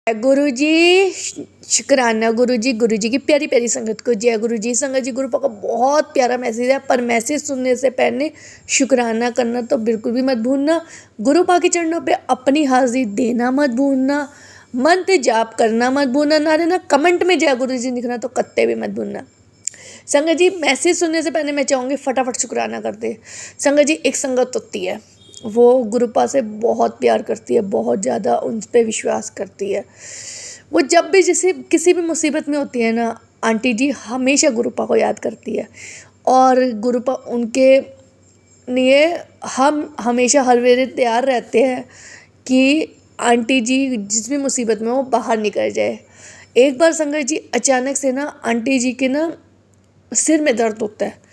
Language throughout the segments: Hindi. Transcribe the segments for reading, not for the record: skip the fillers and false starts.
गुरुजी शुक्राना गुरुजी की प्यारी प्यारी संगत को जय गुरुजी। संगत जी, गुरु का बहुत प्यारा मैसेज है, पर मैसेज सुनने से पहले शुक्राना करना तो बिल्कुल भी मत भूलना। गुरु पा के चरणों पे अपनी हाजिरी देना मत भूलना, मंत्र जाप करना मत भूलना, ना देना कमेंट में जय गुरुजी लिखना तो कत्ते भी मत भूलना। संगत जी, मैसेज सुनने से पहले मैं चाहूँगी फटाफट शुक्राना कर दे। संगत जी, एक संगत होती है, वो गुरुपा से बहुत प्यार करती है, बहुत ज़्यादा उन पर विश्वास करती है। वो जब भी जैसे किसी भी मुसीबत में होती है ना, आंटी जी हमेशा गुरुपा को याद करती है, और गुरुपा उनके लिए हम हमेशा हर वेले तैयार रहते हैं कि आंटी जी जिस भी मुसीबत में वो बाहर निकल जाए। एक बार संगत जी अचानक से ना आंटी जी के ना सिर में दर्द होता है।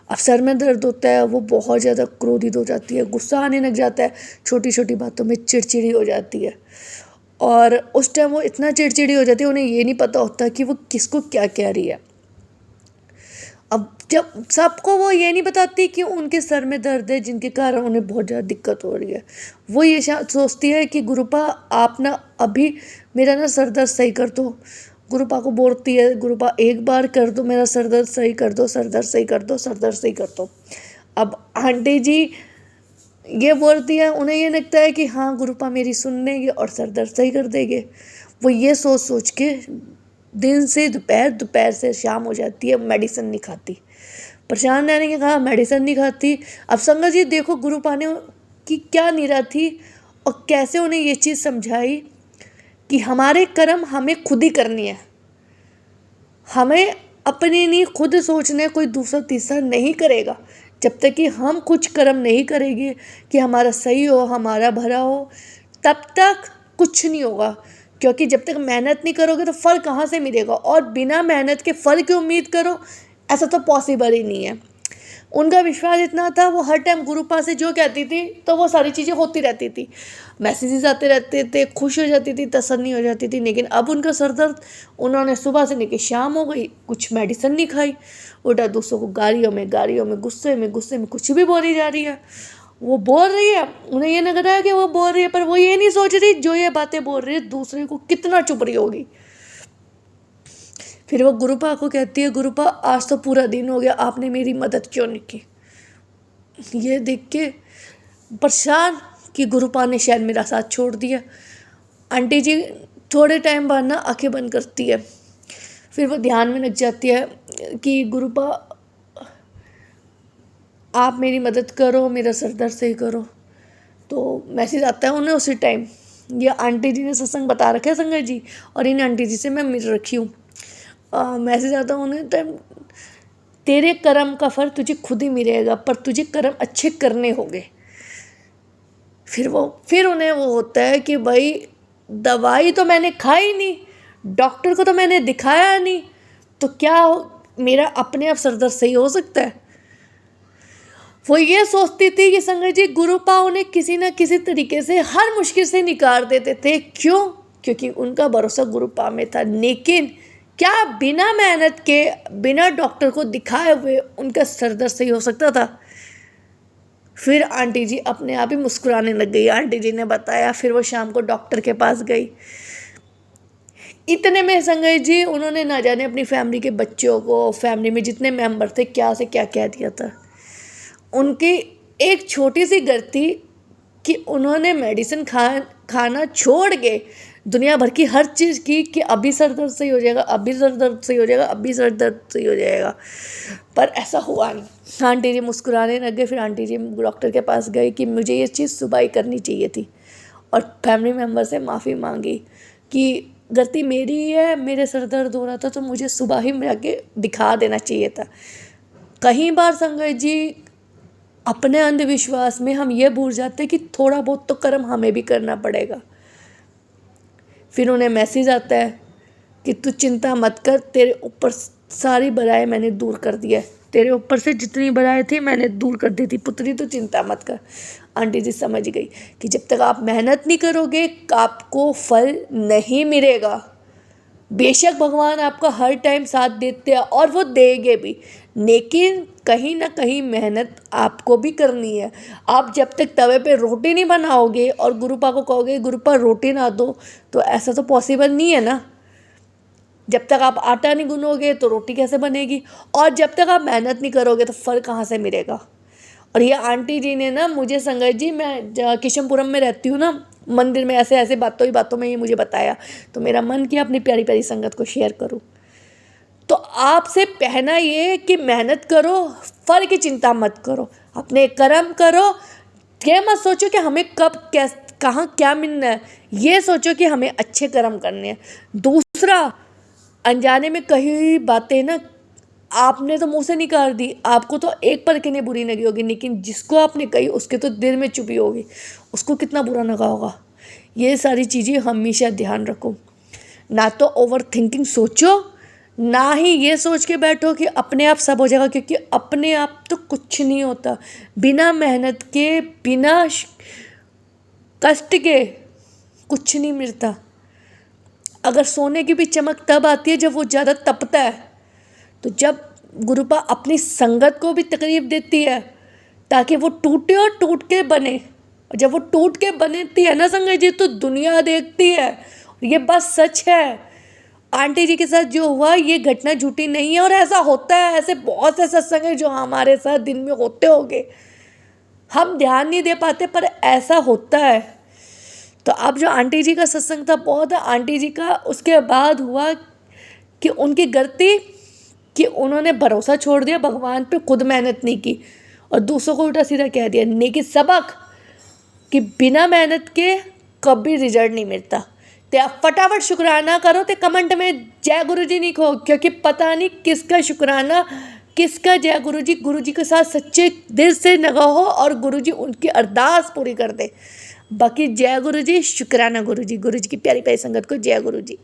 अब सर में दर्द होता है, वो बहुत ज़्यादा क्रोधित हो जाती है, गुस्सा आने लग जाता है, छोटी छोटी बातों में चिड़चिड़ी हो जाती है। और उस टाइम वो इतना चिड़चिड़ी हो जाती है, उन्हें ये नहीं पता होता कि वो किसको क्या कह रही है। अब जब सबको वो ये नहीं बताती कि उनके सर में दर्द है, जिनके कारण उन्हें बहुत ज़्यादा दिक्कत हो रही है। वो ये सोचती है कि गुरुपा आप ना अभी मेरा ना सर दर्द सही कर दो। गुरुपा को बोलती है, गुरुपा एक बार कर दो, मेरा सर दर्द सही कर दो, सर दर्द सही कर दो, सर दर्द सही कर दो। अब आंटी जी ये बोलती है, उन्हें ये लगता है कि हाँ गुरुपा मेरी सुन लेंगे और सर दर्द सही कर देंगे। वो ये सोच सोच के दिन से दोपहर, दोपहर से शाम हो जाती है, मेडिसिन नहीं खाती। परेशान रहने के कहा मेडिसिन नहीं खाती। अब संगत जी देखो गुरुपा ने की क्या नीरा थी और कैसे उन्हें ये चीज़ समझाई कि हमारे कर्म हमें खुद ही करनी है, हमें अपने लिए खुद सोचना है, कोई दूसरा तीसरा नहीं करेगा। जब तक कि हम कुछ कर्म नहीं करेंगे कि हमारा सही हो, हमारा भरा हो, तब तक कुछ नहीं होगा। क्योंकि जब तक मेहनत नहीं करोगे तो फल कहाँ से मिलेगा, और बिना मेहनत के फल की उम्मीद करो ऐसा तो पॉसिबल ही नहीं है। उनका विश्वास इतना था, वो हर टाइम गुरुपा से जो कहती थी तो वो सारी चीज़ें होती रहती थी, मैसेजेस आते रहते थे, खुश हो जाती थी, तसल्ली हो जाती थी। लेकिन अब उनका सर दर्द, उन्होंने सुबह से लेकर शाम हो गई कुछ मेडिसिन नहीं खाई, उल्टा दूसरों को गालियों में गुस्से में कुछ भी बोली जा रही है। वो बोल रही है, उन्हें ये लग रहा है कि वो बोल रही है, पर वो ये नहीं सोच रही जो ये बातें बोल रही है दूसरे को कितना चुप रही होगी। फिर वो गुरुपा को कहती है, गुरुपा आज तो पूरा दिन हो गया, आपने मेरी मदद क्यों नहीं की। ये देख के परेशान कि गुरुपा ने शायद मेरा साथ छोड़ दिया। आंटी जी थोड़े टाइम बाद ना आंखें बंद करती है, फिर वो ध्यान में लग जाती है कि गुरुपा आप मेरी मदद करो, मेरा सर दर्द सही करो। तो मैसेज आता है उन्हें उसी टाइम। ये आंटी जी ने सत्संग बता रखा है संगत जी, और इन आंटी जी से मैं मिल रखी हूँ। मैसेज आता है उन्हें टाइम, तेरे कर्म का फल तुझे खुद ही मिलेगा, पर तुझे कर्म अच्छे करने होंगे। फिर उन्हें वो होता है कि भाई दवाई तो मैंने खाई नहीं, डॉक्टर को तो मैंने दिखाया नहीं, तो क्या मेरा अपने आप सर दर्द सही हो सकता है। वो ये सोचती थी कि संगत जी गुरुपा उन्हें किसी न किसी तरीके से हर मुश्किल से निकाल देते थे। क्यों? क्योंकि उनका भरोसा गुरुपा में था। लेकिन क्या बिना मेहनत के, बिना डॉक्टर को दिखाए हुए उनका सर दर्द सही हो सकता था? फिर आंटी जी अपने आप ही मुस्कुराने लग गई। आंटी जी ने बताया, फिर वो शाम को डॉक्टर के पास गई। इतने में संगत जी उन्होंने ना जाने अपनी फैमिली के बच्चों को, फैमिली में जितने मेंबर थे, क्या से क्या कह दिया था। उनकी एक छोटी सी गलती कि उन्होंने मेडिसिन खाना छोड़ के दुनिया भर की हर चीज़ की कि अभी सर दर्द सही हो जाएगा, अभी सर दर्द सही हो जाएगा, अभी सर दर्द सही हो जाएगा, पर ऐसा हुआ नहीं। आंटी जी मुस्कुराने लग गए। फिर आंटी जी डॉक्टर के पास गई कि मुझे ये चीज़ सुबह ही करनी चाहिए थी, और फैमिली मेम्बर से माफ़ी मांगी कि गलती मेरी ही है, मेरे सर दर्द हो रहा था तो मुझे सुबह ही जाके दिखा देना चाहिए था। कई बार संगत जी अपने अंधविश्वास में हम ये भूल जाते हैं कि थोड़ा बहुत तो कर्म हमें भी करना पड़ेगा। फिर उन्हें मैसेज आता है कि तू चिंता मत कर, तेरे ऊपर सारी बलाएं मैंने दूर कर दिया है, तेरे ऊपर से जितनी बलाएं थी मैंने दूर कर दी थी पुत्री, तो चिंता मत कर। आंटी जी समझ गई कि जब तक आप मेहनत नहीं करोगे आपको फल नहीं मिलेगा। बेशक भगवान आपका हर टाइम साथ देते हैं और वो देंगे भी, लेकिन कहीं ना कहीं मेहनत आपको भी करनी है। आप जब तक तवे पे रोटी नहीं बनाओगे और गुरुपा को कहोगे गुरुपा रोटी ना दो, तो ऐसा तो पॉसिबल नहीं है ना। जब तक आप आटा नहीं गूंदोगे तो रोटी कैसे बनेगी, और जब तक आप मेहनत नहीं करोगे तो फल कहाँ से मिलेगा। और ये आंटी जी ने ना मुझे, संगत जी, मैं किशनपुरम में रहती हूँ ना, मंदिर में ऐसे ऐसे बातों ही बातों में ये मुझे बताया, तो मेरा मन किया अपनी प्यारी प्यारी संगत को शेयर करूँ। तो आपसे कहना ये कि मेहनत करो, फल की चिंता मत करो, अपने कर्म करो। ये मत सोचो कि हमें कब कहाँ क्या मिलना है, ये सोचो कि हमें अच्छे कर्म करने हैं। दूसरा, अनजाने में कही बातें ना आपने तो मुंह से निकाल दी, आपको तो एक पल के लिए बुरी लगी होगी, लेकिन जिसको आपने कही उसके तो दिल में चुपी होगी, उसको कितना बुरा लगा होगा। ये सारी चीज़ें हमेशा ध्यान रखो। ना तो ओवर थिंकिंग सोचो, ना ही ये सोच के बैठो कि अपने आप सब हो जाएगा, क्योंकि अपने आप तो कुछ नहीं होता। बिना मेहनत के, बिना कष्ट के कुछ नहीं मिलता। अगर सोने की भी चमक तब आती है जब वो ज़्यादा तपता है। तो जब गुरुपा अपनी संगत को भी तकलीफ देती है ताकि वो टूटे और टूट के बने, और जब वो टूट के बनती है ना संगत जी, तो दुनिया देखती है। ये बात सच है। आंटी जी के साथ जो हुआ ये घटना झूठी नहीं है, और ऐसा होता है। ऐसे बहुत से सत्संग हैं जो हमारे साथ दिन में होते होंगे, हम ध्यान नहीं दे पाते, पर ऐसा होता है। तो अब जो आंटी जी का सत्संग था, बहुत आंटी जी का उसके बाद हुआ कि उनकी गलती कि उन्होंने भरोसा छोड़ दिया भगवान पे, खुद मेहनत नहीं की और दूसरों को उल्टा सीधा कह दिया। लेकिन सबक कि बिना मेहनत के कभी रिजल्ट नहीं मिलता। तो आप फटाफट शुक्राना करो, तो कमेंट में जय गुरु जी लिखो, क्योंकि पता नहीं किसका शुक्राना, किसका जय गुरु जी के साथ सच्चे दिल से लगा हो और गुरु जी उनकी अरदास पूरी कर दे। बाकी जय गुरु जी, शुक्राना गुरु जी की प्यारी प्यारी संगत को जय गुरु जी।